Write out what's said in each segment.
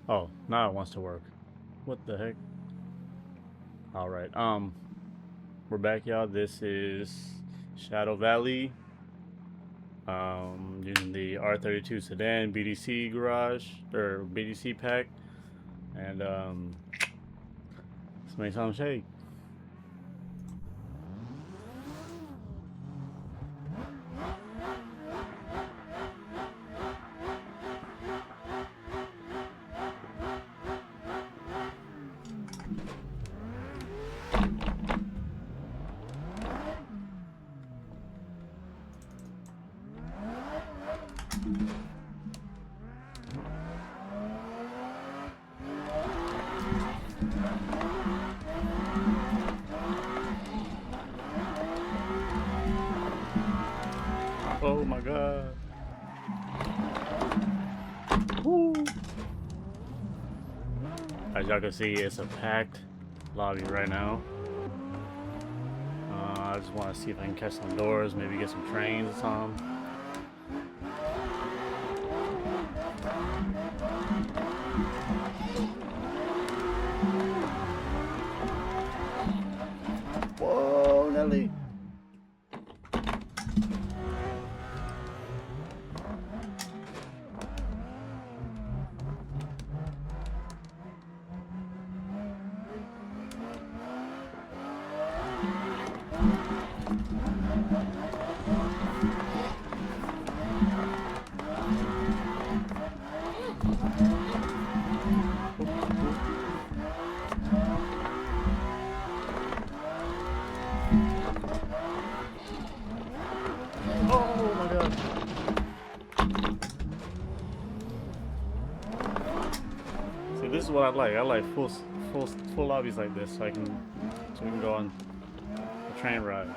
Oh, now it wants to work. What the heck? All right. We're back, y'all. This is Shadow Valley. Using the R32 sedan BDC garage or BDC pack, and let's make some shake. Oh my god. Woo. As y'all can see, it's a packed lobby right now. I just want to see if I can catch some doors, maybe get some trains or something. Whoa, Nelly. Oh my god. See, this is what I like. I like full lobbies like this, so we can go on a train ride.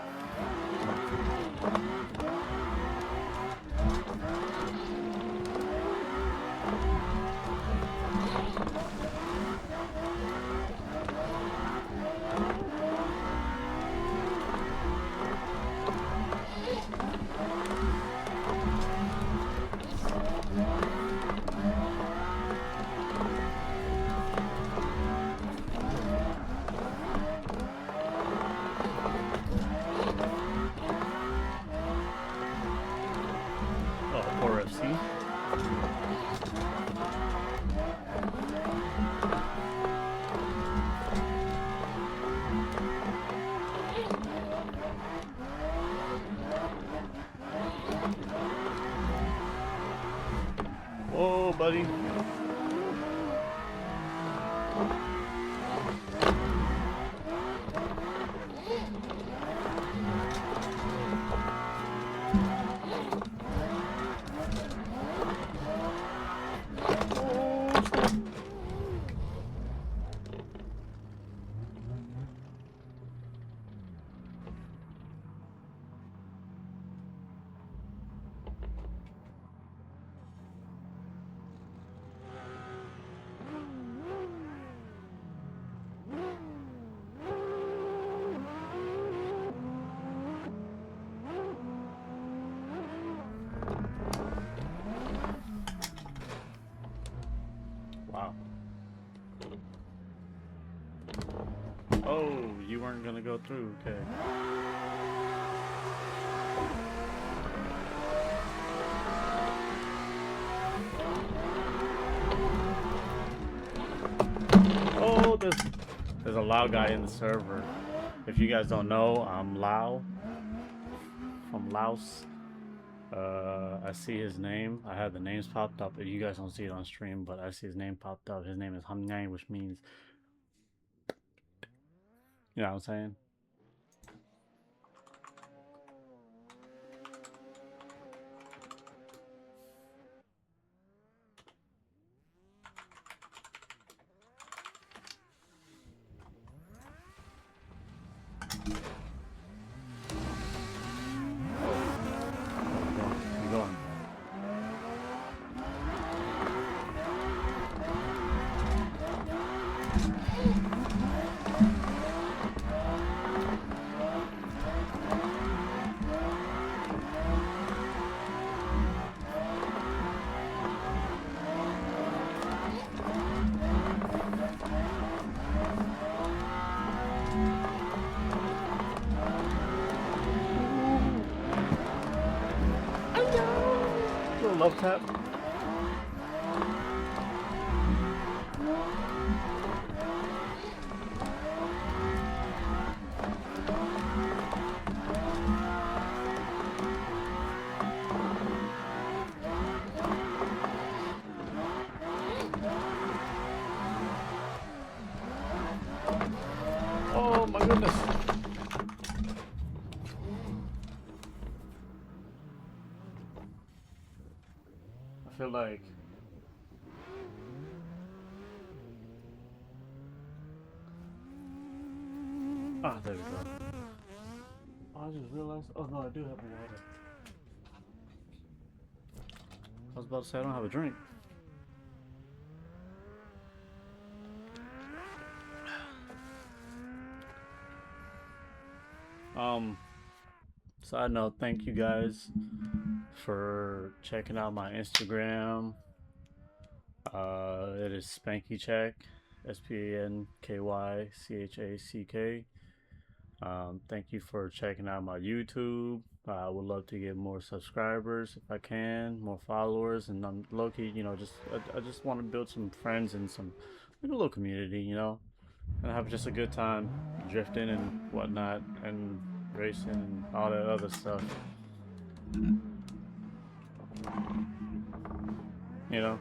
Oh, poor FC. Whoa, buddy. Wow. Oh, you weren't gonna go through. Okay. Oh, there's a Lao guy in the server. If you guys don't know, I'm Lao from Laos. I see his name. I have the names popped up. If you guys don't see it on stream, but I see his name popped up. His name is Hamnyang, which means, you know what I'm saying? Keep going. up tap. Oh my goodness. I feel like there we go. Oh, I just realized. Oh no, I do have a water. I was about to say I don't have a drink. Side note, thank you guys for checking out my Instagram. It is SpankyChack, SpankyChack. Thank you for checking out my YouTube. I would love to get more subscribers if I can, more followers, and I'm low key, I just want to build some friends and some like a little community, and have just a good time drifting and whatnot, and racing and all that other stuff. You know.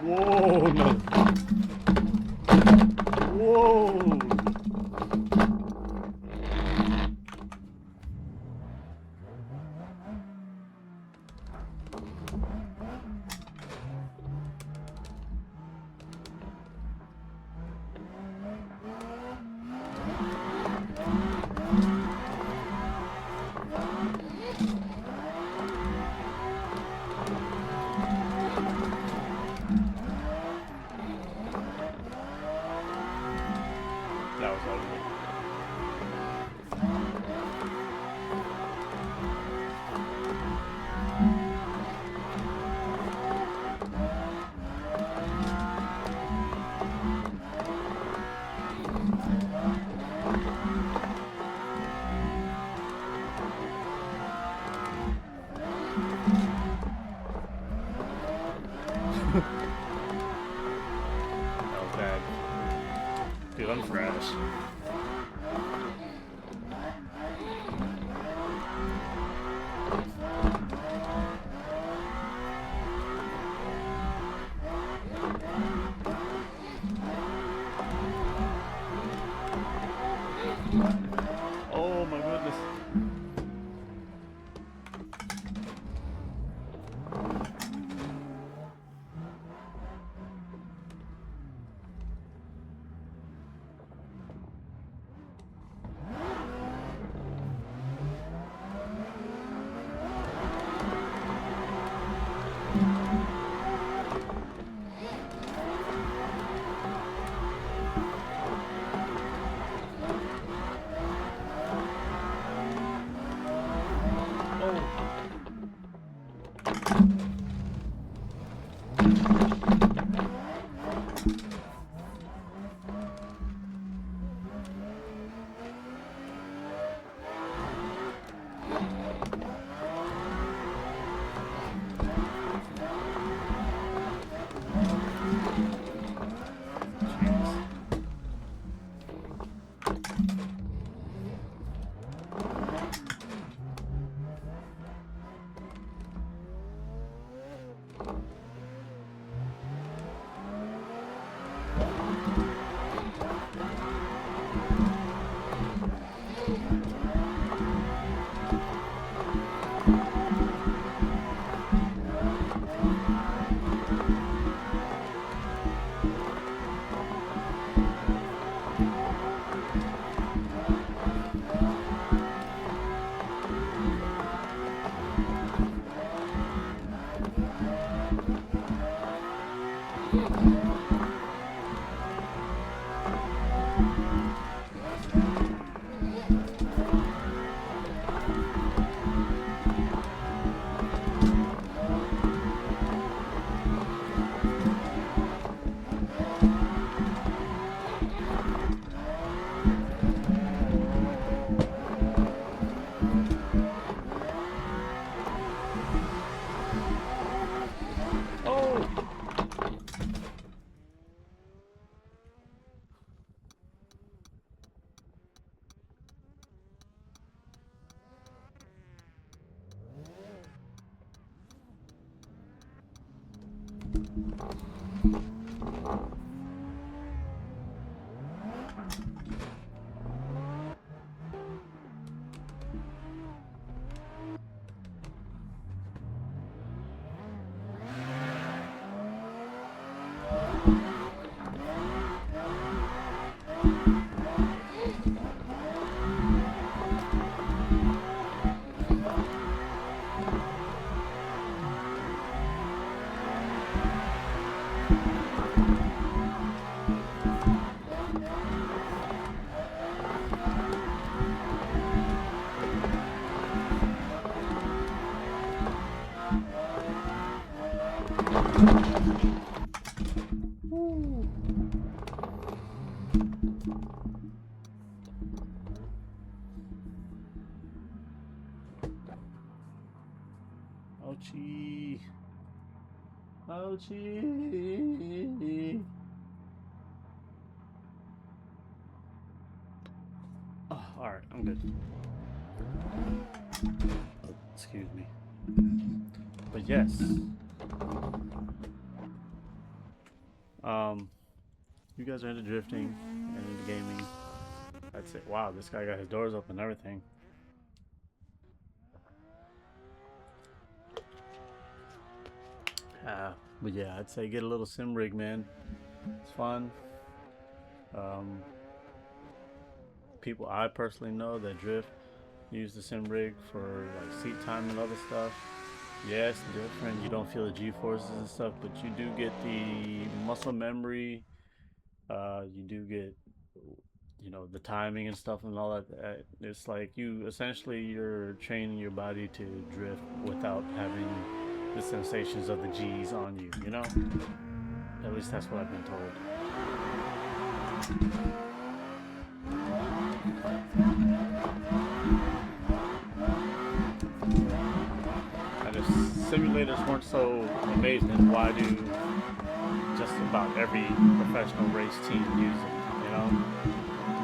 Whoa, no. Whoa. That was ugly. That was bad. Dude, I'm trash. Oh my goodness. Ouchie. Ouchie. Oh, alright, I'm good. Excuse me. But yes. You guys are into drifting and into gaming. I'd say, wow, this guy got his doors open and everything. But yeah, I'd say get a little sim rig, man. It's fun. Um, People I personally know that drift use the sim rig for like seat time and other stuff. Yeah, it's different. You don't feel the G forces and stuff, but you do get the muscle memory. You do get, the timing and stuff and all that. It's like you're training your body to drift without having the sensations of the G's on you. You know, at least that's what I've been told. And if simulators weren't so amazing, why do just about every professional race team use them? You know,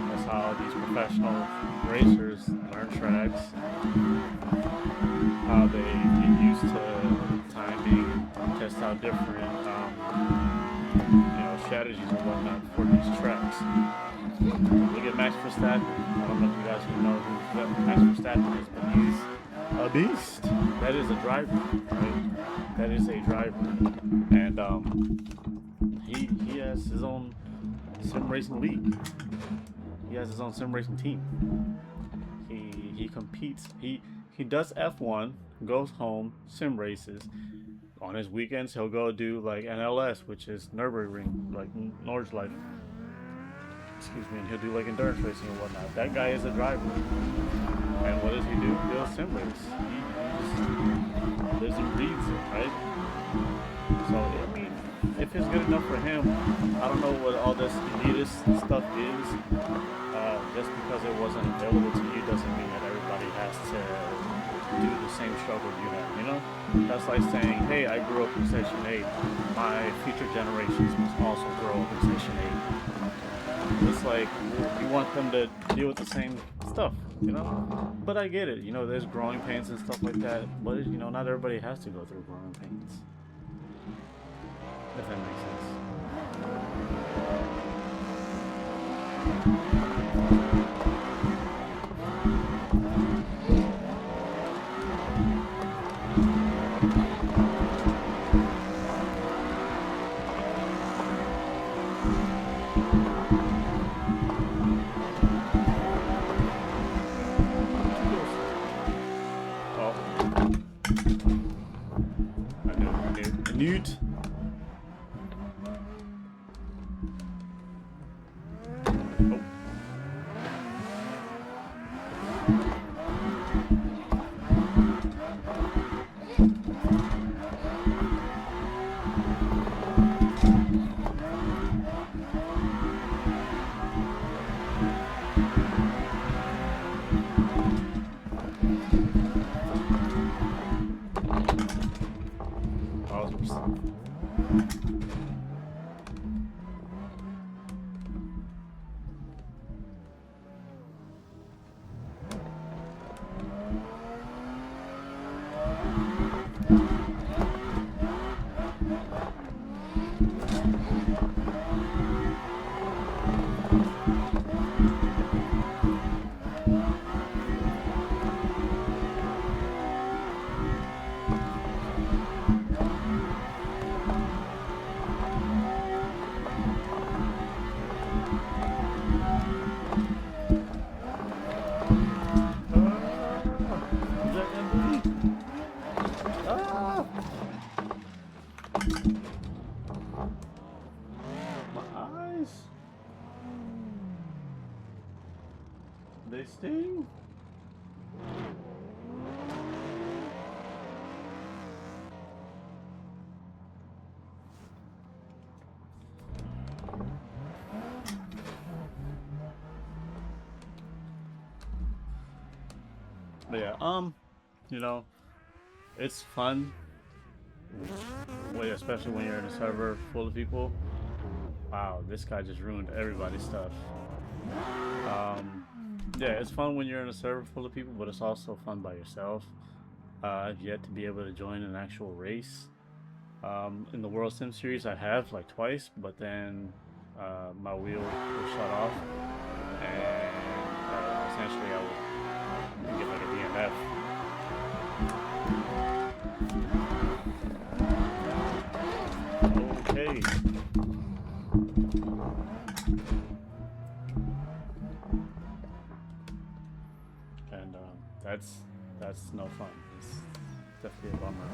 that's how these professional racers learn tracks, how they get used to timing, test out different, strategies and whatnot for these tracks. Look at Max Verstappen. I don't know if you guys even know who Max Verstappen is, but he's a beast. That is a driver, right? That is a driver, and he has his own sim racing league. He has his own sim racing team. He competes. He does F1, goes home, sim races. On his weekends, he'll go do like NLS, which is Nürburgring, like Nordschleife. Excuse me, and he'll do like endurance racing and whatnot. That guy is a driver. And what does he do? He'll sim race. He lives and breathes it, right? So, I mean, if it's good enough for him, I don't know what all this elitist stuff is. Just because it wasn't available to you doesn't mean that everybody has to do the same struggle you have, you know? That's like saying, hey, I grew up in Section 8. My future generations must also grow up in Section 8. It's like, you want them to deal with the same stuff, you know? But I get it, there's growing pains and stuff like that. But, not everybody has to go through growing pains. If that makes sense. Newt. Oh. They sting? But yeah, it's fun. Especially when you're in a server full of people. Wow, this guy just ruined everybody's stuff. Yeah, it's fun when you're in a server full of people, but it's also fun by yourself. I've yet to be able to join an actual race. In the World Sim series, I have like twice, but then my wheel was shut off, and essentially I would get like a DNF. Okay. And that's no fun. It's definitely a bummer.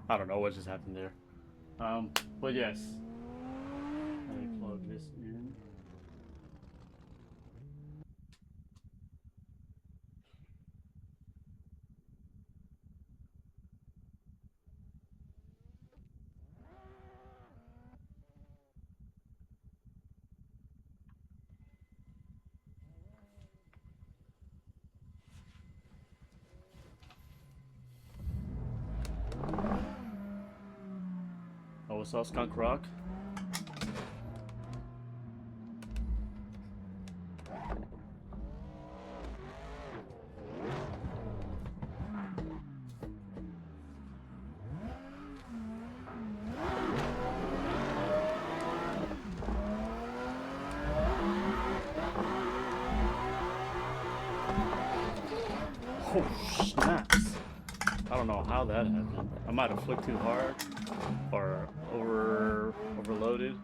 I don't know what just happened there. But yes. Let me plug this in. Oh, what's up, Skunk Rock? Oh, snaps. I don't know how that happened. I might have flicked too hard or overloaded.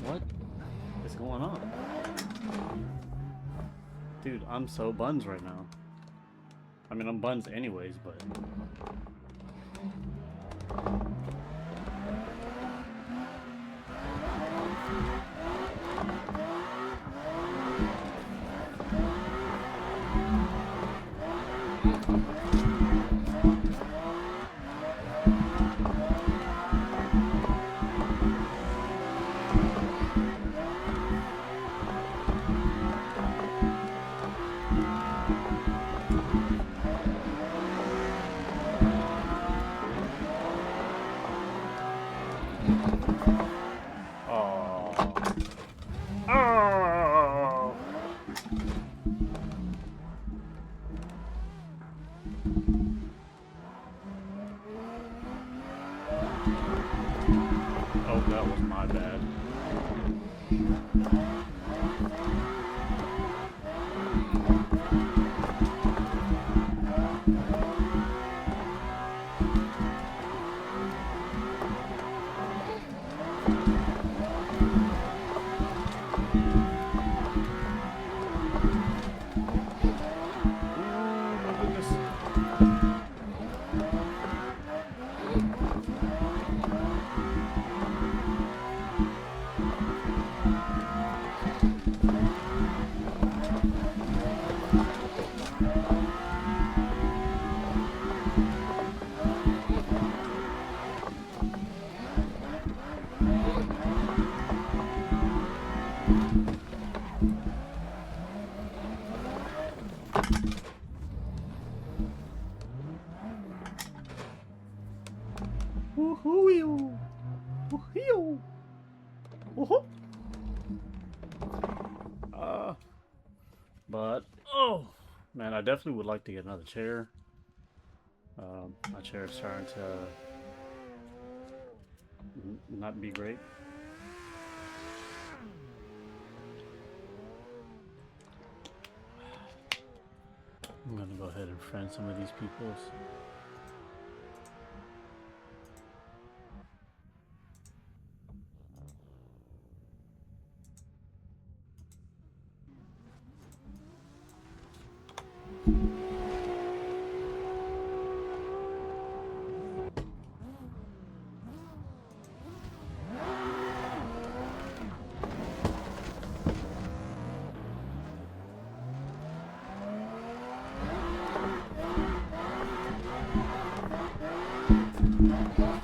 What is going on? Dude, I'm so buns right now. I mean, I'm buns anyways, but... Oh, that was my bad. Woohoo! Woohoo! Woohoo! But oh man, I definitely would like to get another chair. My chair is starting to not be great. I'm gonna go ahead and friend some of these peoples. My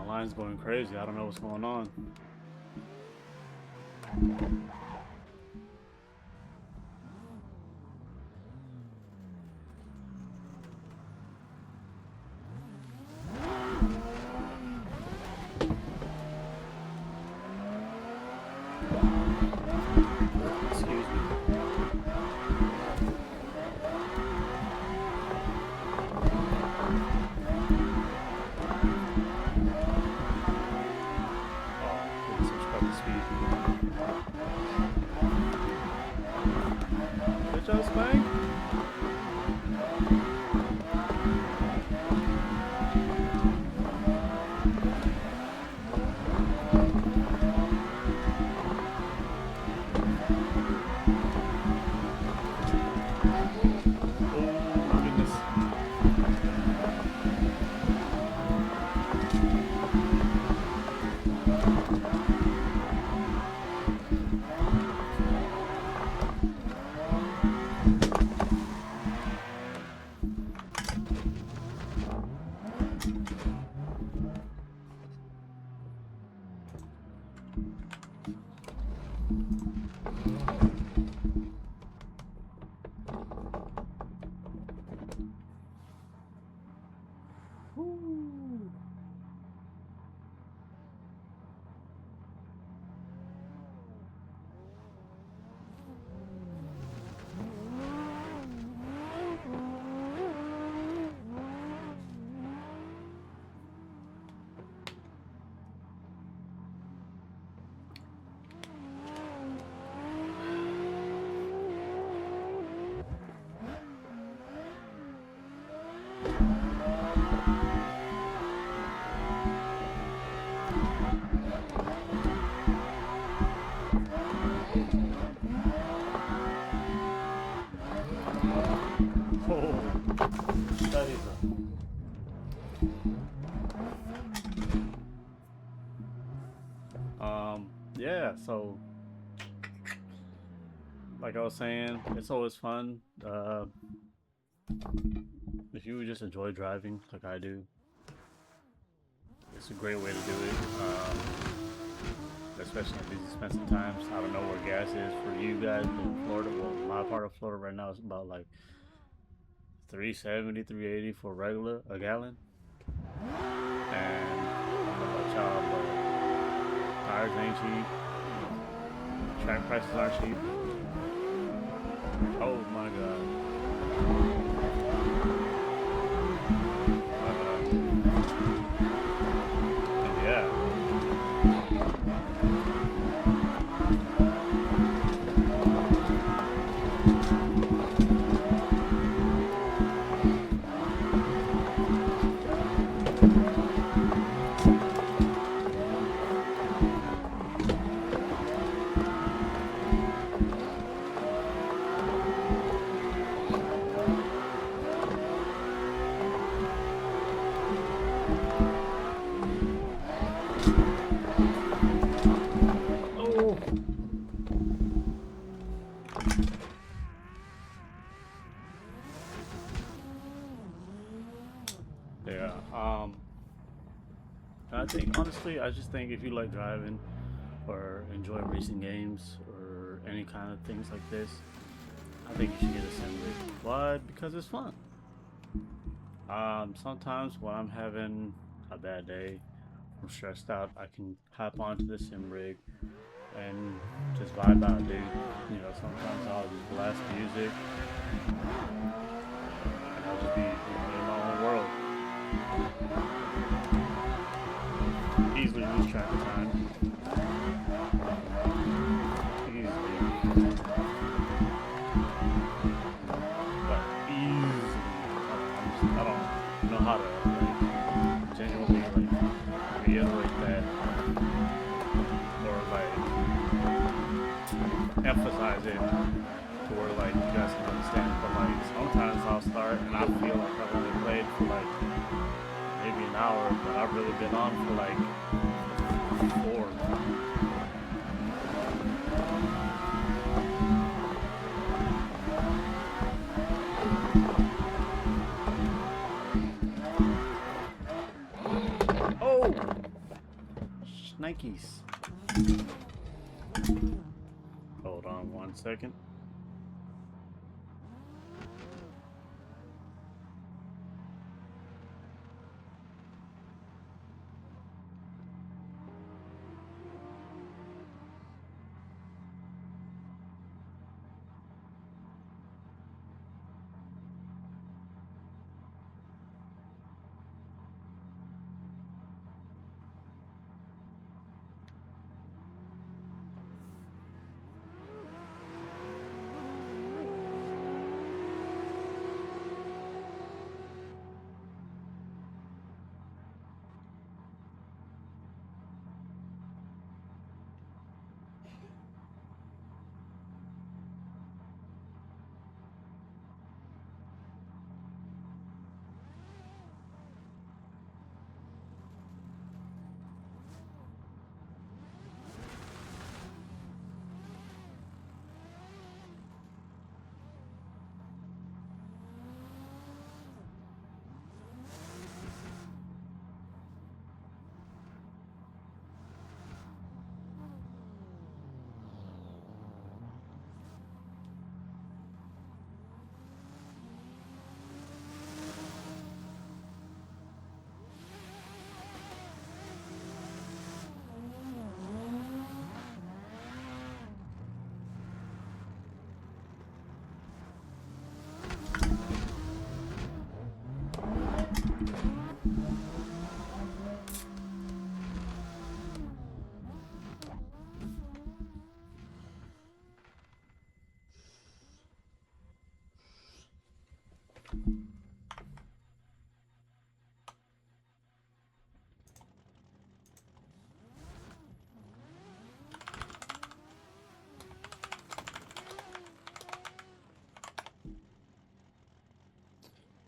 line's going crazy. I don't know what's going on. Excuse me. Good job, Spank. Yeah, so like I was saying, it's always fun. If you just enjoy driving like I do, it's a great way to do it. Especially in these expensive times. I don't know where gas is for you guys in Florida. Well, my part of Florida right now is about like 370, 380 for regular a gallon. And I don't know about y'all, but tires ain't cheap. Track prices aren't cheap. Oh my god. Yeah. I just think if you like driving or enjoy racing games or any kind of things like this, I think you should get a sim rig. Why? Because it's fun. Sometimes when I'm having a bad day, I'm stressed out, I can hop onto the sim rig and just vibe out, dude. You know, sometimes I'll just blast music and I'll just be in my own world. Easily lose track of time. Easily. But easily. I don't know how to like, genuinely like reiterate that or like emphasize it to where like you guys can understand. But like sometimes I'll start and I feel like I've only played for like maybe an hour, but I've really been on for like 4. Oh, Nikes. Hold on 1 second.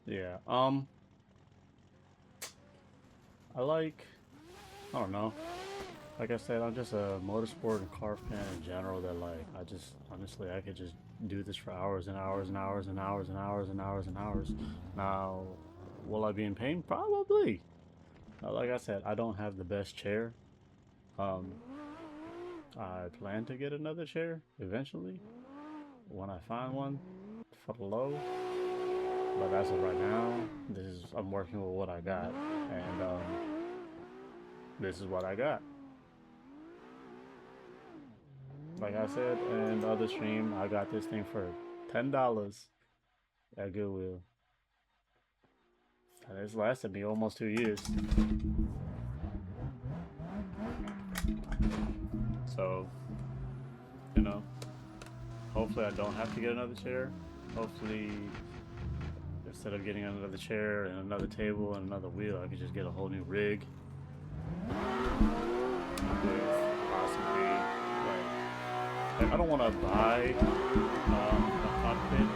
Yeah. I don't know. Like I said, I'm just a motorsport and car fan in general that like I just honestly I could just do this for hours and hours and hours and hours and hours and hours and hours. Now, will I be in pain? Probably. Like I said, I don't have the best chair. Um, I plan to get another chair eventually when I find one for the low. But as of right now, this is I'm working with what I got, and this is what I got. Like I said in the other stream, I got this thing for $10 at Goodwill, and it's lasted me almost 2 years. So, you know, hopefully I don't have to get another chair. Hopefully, instead of getting another chair and another table and another wheel, I could just get a whole new rig with possibly like I don't want to buy a cockpit.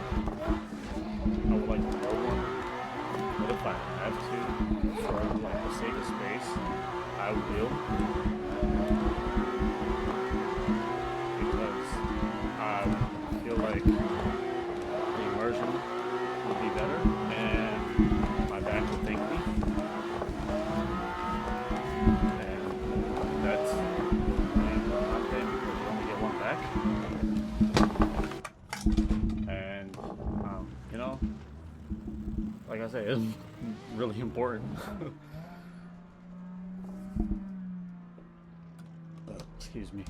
I would like to build one, but if I have to, for like the sake of space, I will, because I feel like the immersion would be better and my back would thank me. And say it's really important. Excuse me.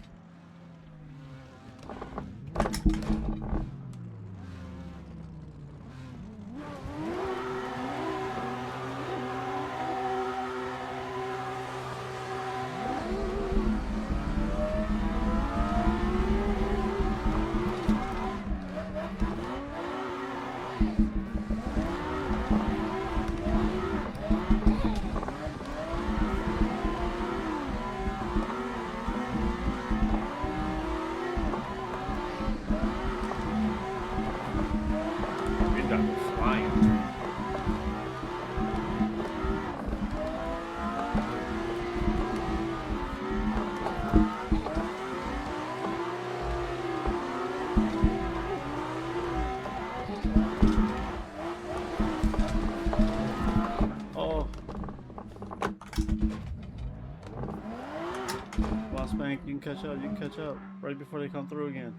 Spank, you can catch up right before they come through again.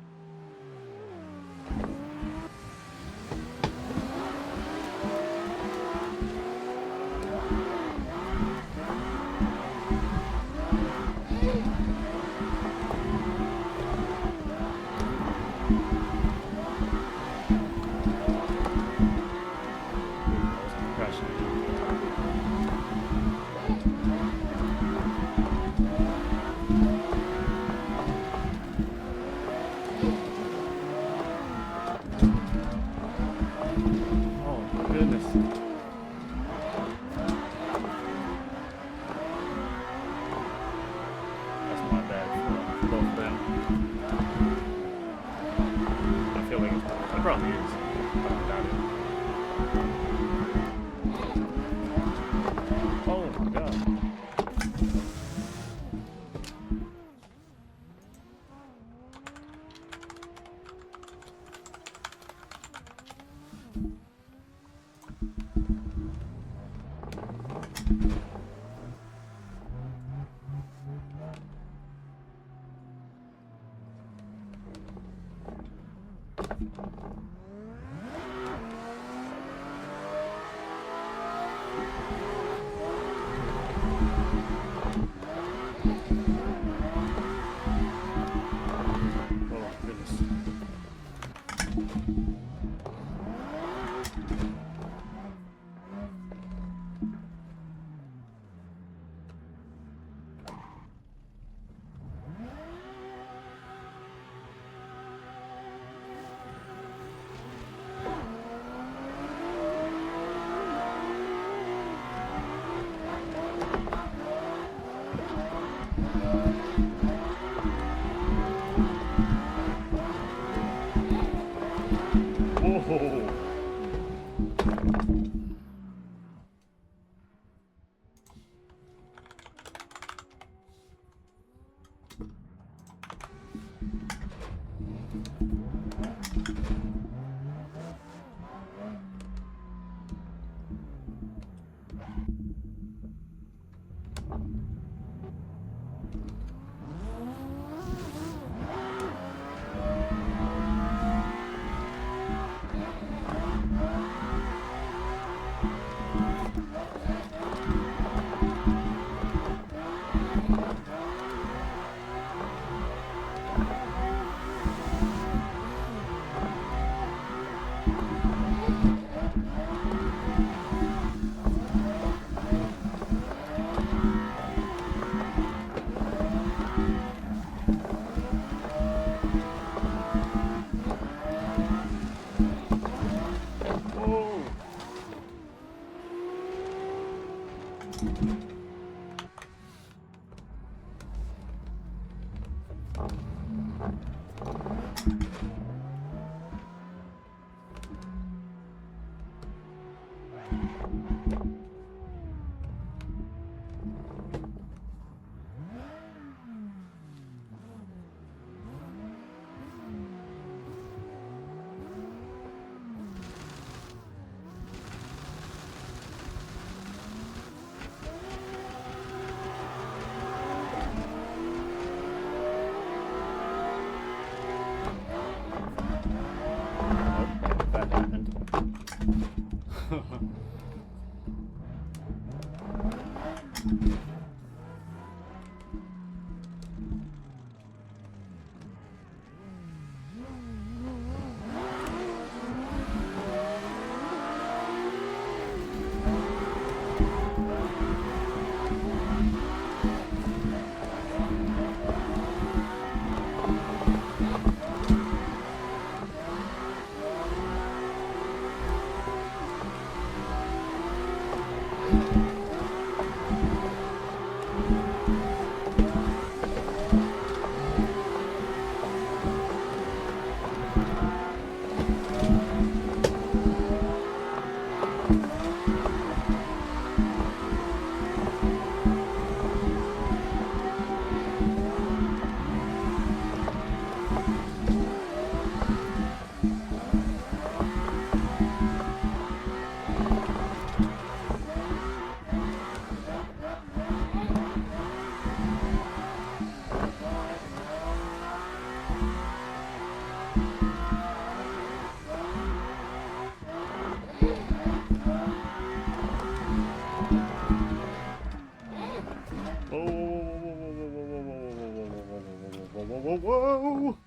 whoa, whoa!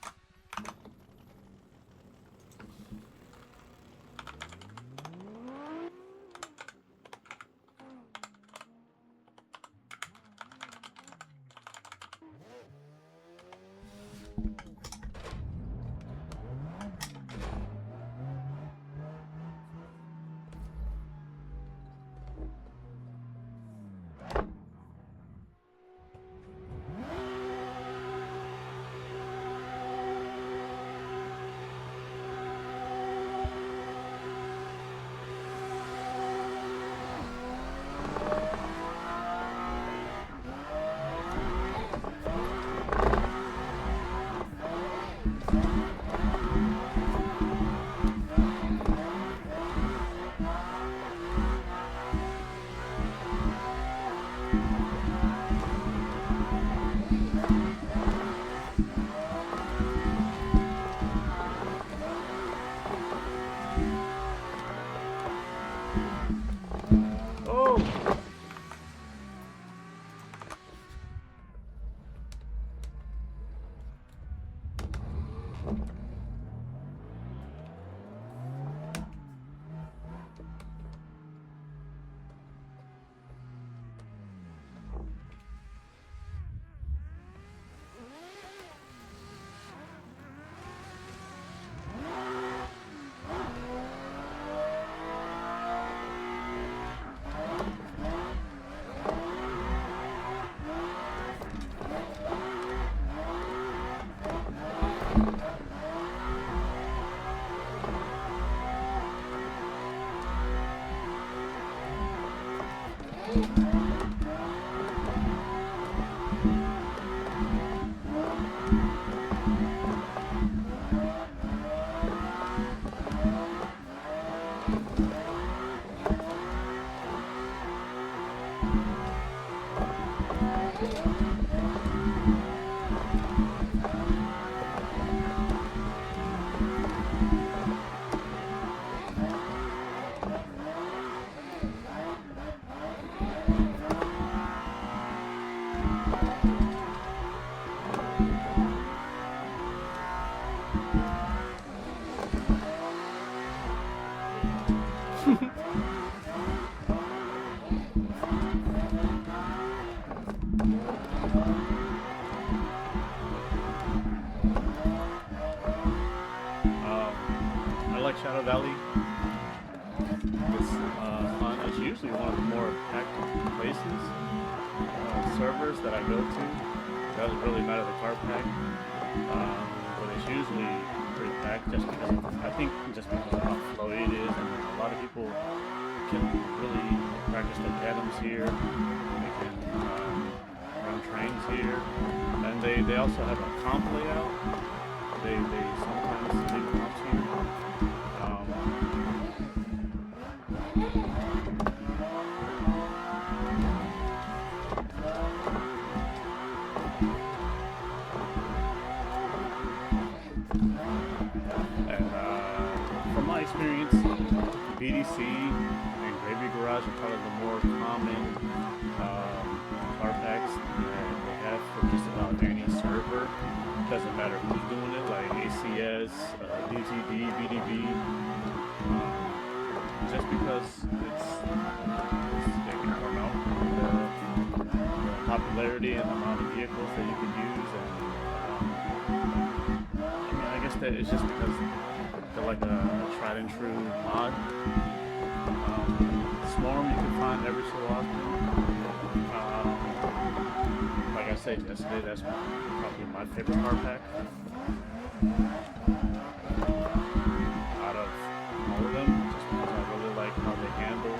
I like Shadow Valley. It's fun. It's usually one of the more packed places, servers that I go to. It doesn't really matter the car pack, but it's usually pretty packed just because of how flowy it is, and a lot of people can really practice their tandems here. They can run trains here, and they also have a comp layout. They sometimes leave comps here. From my experience, BDC and Gravy Garage are probably the more common car packs that they have for just about any server. Doesn't matter who's doing it, like ACS, DTD, BDB. Just because they can promote the popularity and the amount of vehicles that you can use, and I guess that it's just because they're like a tried and true mod. Swarm you can find every so often. Like I said yesterday, that's probably my favorite car pack. Out of all of them, just because I really like how they handle.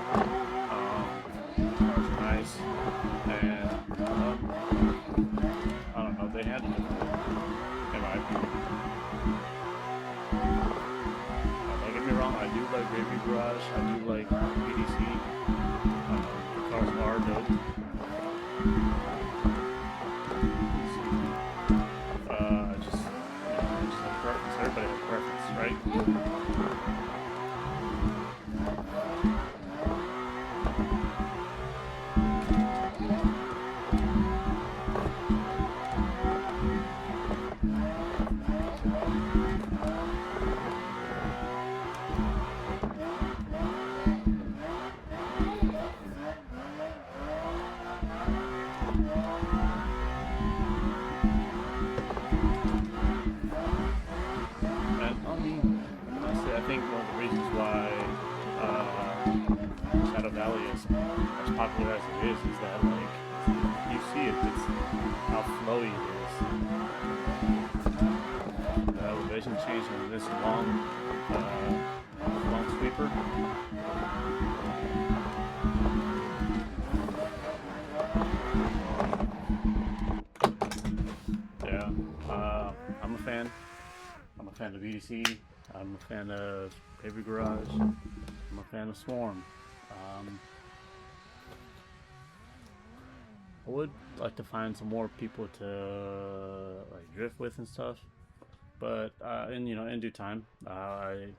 Cars are nice, and I don't know, they handle it in my opinion. Don't get me wrong, I do like Gravy Garage, I do like BDC. The cars are dope. Just a preference. Everybody has a preference, right? I think one of the reasons why Shadow Valley is as popular as it is that like you see it, it's how flowy it is. The elevation change in this long sweeper. Yeah, I'm a fan. I'm a fan of EDC. I'm a fan of Paper Garage. I'm a fan of Swarm. I would like to find some more people to like drift with and stuff, but in due time, I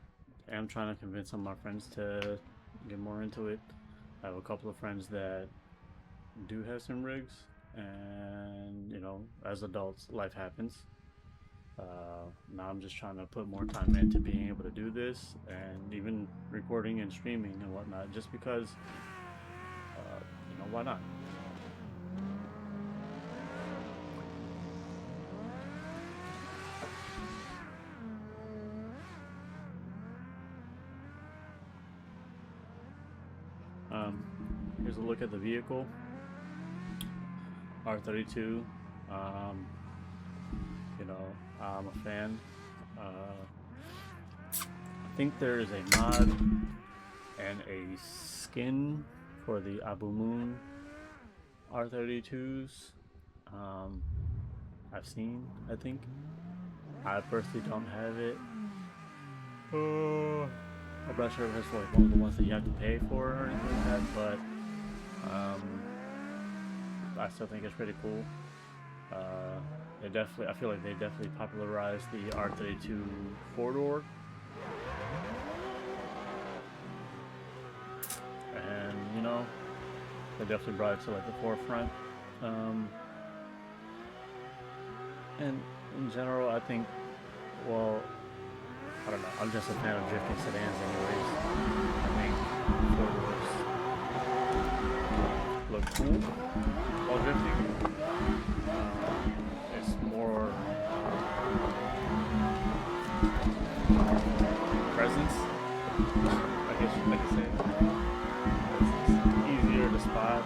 am trying to convince some of my friends to get more into it. I have a couple of friends that do have some rigs, and as adults, life happens. Now I'm just trying to put more time into being able to do this, and even recording and streaming and whatnot, just because, why not? Here's a look at the vehicle, R32. I'm a fan. I think there is a mod and a skin for the Abu Moon R32s. I've seen, I think. I personally don't have it. I'm not sure if it's like one of the ones that you have to pay for or anything like that, but I still think it's pretty cool. I feel like they definitely popularized the R32 four-door, and they definitely brought it to like the forefront. And in general, I think, well, I don't know. I'm just a fan of drifting sedans, anyways. I think four-doors look cool while drifting. It's more presence, I guess you'd like to say. It's easier to spot.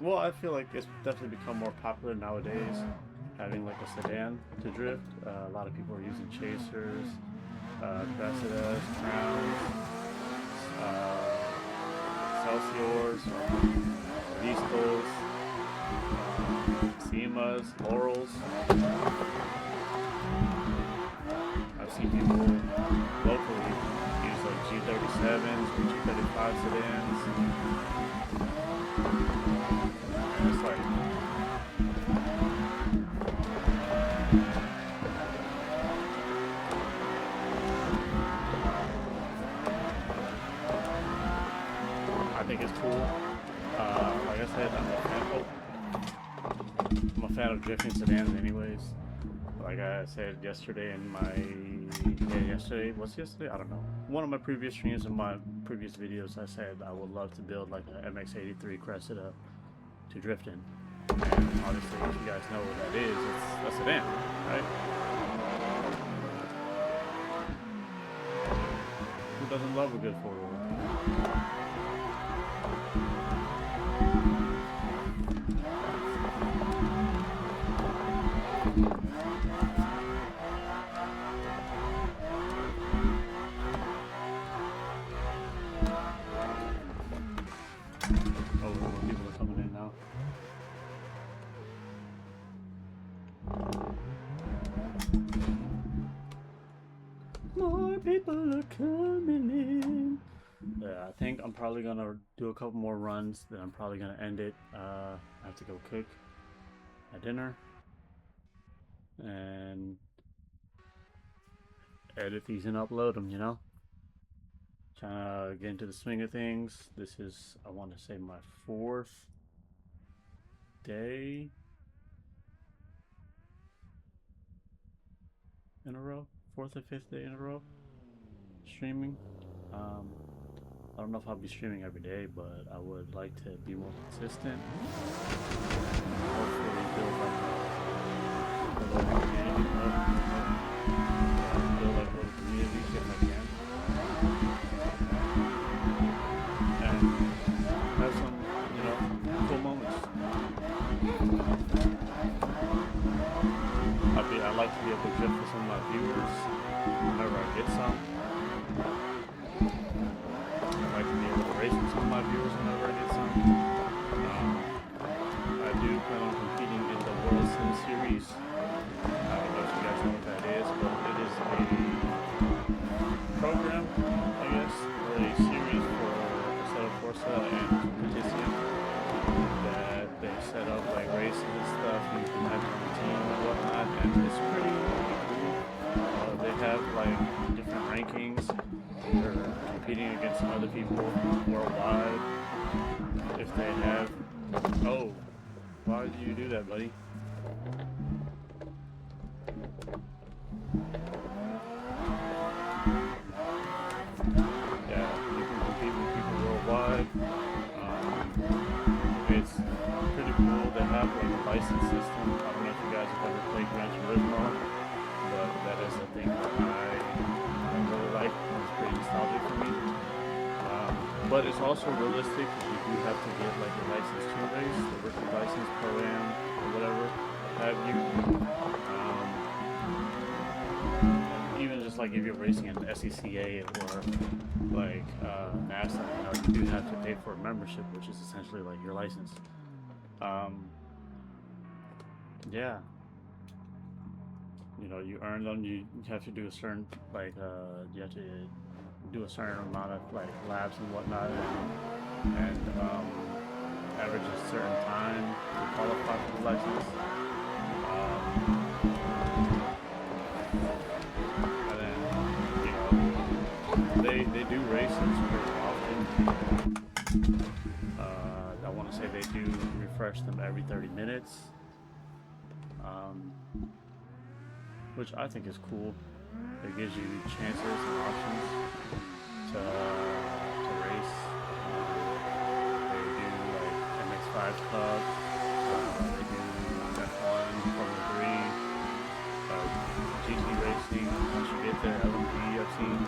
Well, I feel like it's definitely become more popular nowadays, having like a sedan to drift. A lot of people are using chasers, Cressidas, Crowns, Celsiors, Vistos, Semas, Laurels. I've seen people locally use like G37s, G35 sedans. And it's like, I think it's cool. Like I said, I'm a fan of drifting sedans anyways. Like I said yesterday in what's yesterday? I don't know. One of my previous streams and my previous videos, I said I would love to build like an MX-83 Cressida to drift in. And obviously, if you guys know what that is, it's a sedan, right? Who doesn't love a good four-wheel? Oh, more people are coming in now. More people are coming in. Yeah, I think I'm probably gonna do a couple more runs, then I'm probably gonna end it. I have to go cook my dinner and edit these and upload them, Trying to get into the swing of things. This is, I want to say, my 4th day in a row, 4th or 5th day in a row streaming. A don't know if I'll be streaming every day, but I would like to be more consistent. Hopefully build like a little community, build like a little community if I can, and have some, cool moments. I'd like to be able to gift for some of my viewers whenever I get some. I'd like to be able to race with some of my viewers whenever I get some. I do plan on competing in the World Sim Series. I don't know if you guys know what that is, but it is a program, I guess, or a series for Assetto Corsa and competition that they set up like races and stuff. You can have your own team and whatnot, and it's pretty cool. They have like different rankings. They're competing against other people worldwide. If they have, oh, why did you do that, buddy? Yeah, you can compete with people worldwide. It's pretty cool. They have like a license system. I don't know if you guys have ever played Gran Turismo, but that is a thing that I really like. It's pretty nostalgic for me. But it's also realistic because you do have to get like your license to race, the rookie license, Pro-Am, or whatever have you. Even just like if you're racing in the SECA or like NASA, you do have to pay for a membership, which is essentially like your license. Yeah. You earn them. You have to do a certain you have to do a certain amount of like laps and whatnot, and average a certain time to qualify for the license. And then they do races pretty often. I want to say they do refresh them every 30 minutes. Which I think is cool. It gives you chances and options to race. They do like MX5 Club, they do F1, Formula 3, GT racing. Once you get there, LMP I've seen.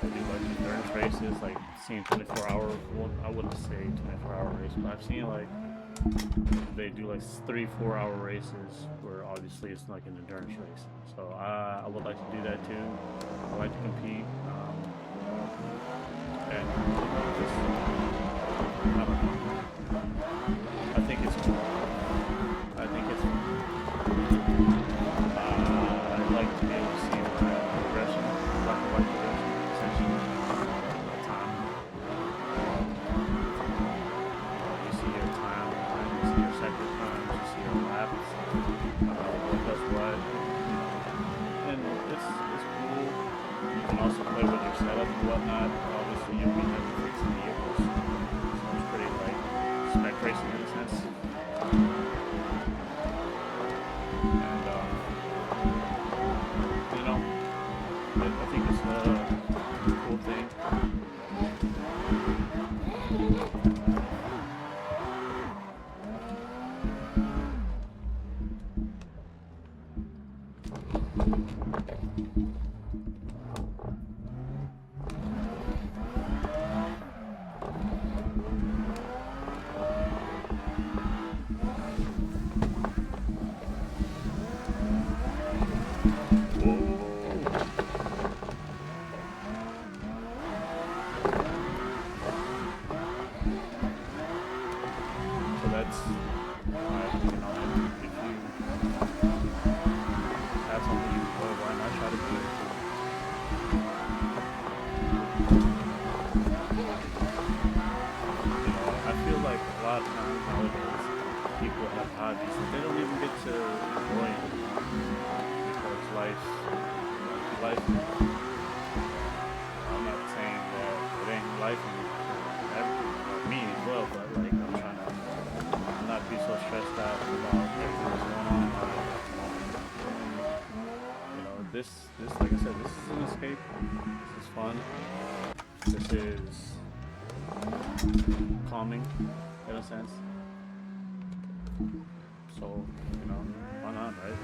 They do like endurance races, like seeing 24-hour, well, I wouldn't say 24-hour race, but I've seen like they do like 3-4 hour races where obviously it's like an endurance race. So I would like to do that too. I like to compete. And just, I don't know. I think it's cool. I'd like to be able to see the progression, black and white progression, essentially. Time. You see your time, you see your second times, you see your laps, what does what. And it's cool. You can also play with your setup and whatnot. Obviously, you'll be having to fix the vehicles. So it's pretty like spec racing in a sense. And I think it's a cool thing. This, like I said, this is an escape. This is fun. This is calming in a sense. So, you know, why not, right?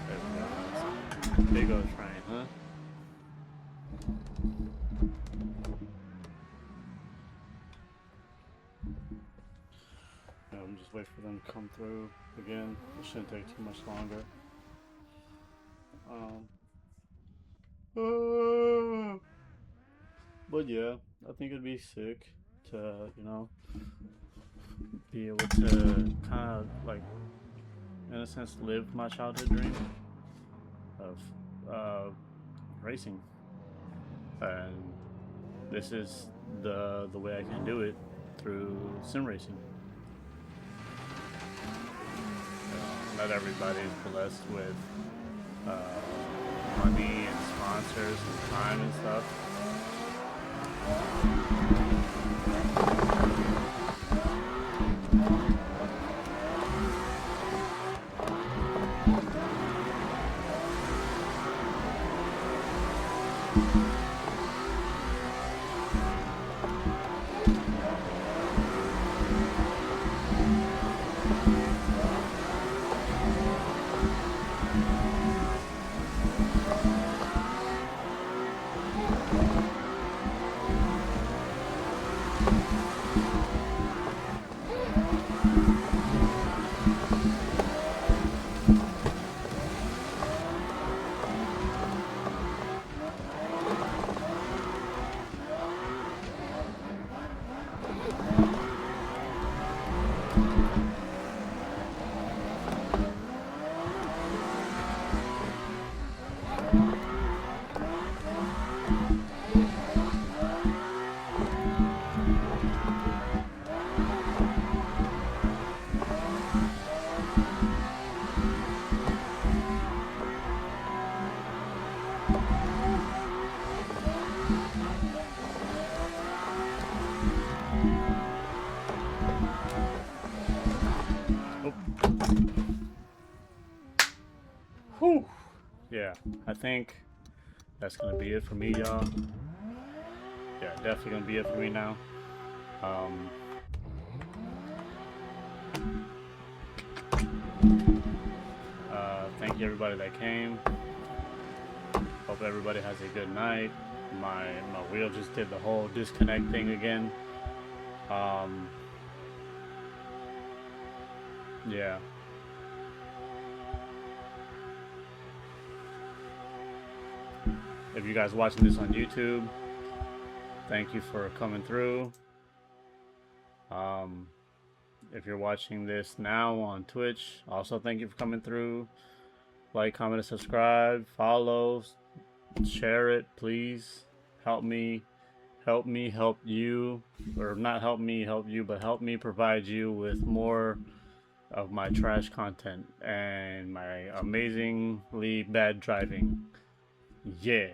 There we go. Big O train, huh? I'm just wait for them to come through again. It shouldn't take too much longer. But yeah, I think it'd be sick to, you know, be able to kind of like, in a sense, live my childhood dream of racing, and this is the way I can do it through sim racing. Not everybody is blessed with money and sponsors and time and stuff. yeah, I think that's gonna be it for me, y'all. Yeah, definitely gonna be it for me now. Thank you everybody that came. Hope everybody has a good night. My wheel just did the whole disconnect thing again. Yeah. If you guys watching this on YouTube, thank you for coming through. If you're watching this now on Twitch, also thank you for coming through. Like, comment, and subscribe. Follow, share it, please. Help me help you, or not help me help you, but help me provide you with more of my trash content and my amazingly bad driving. Yeah.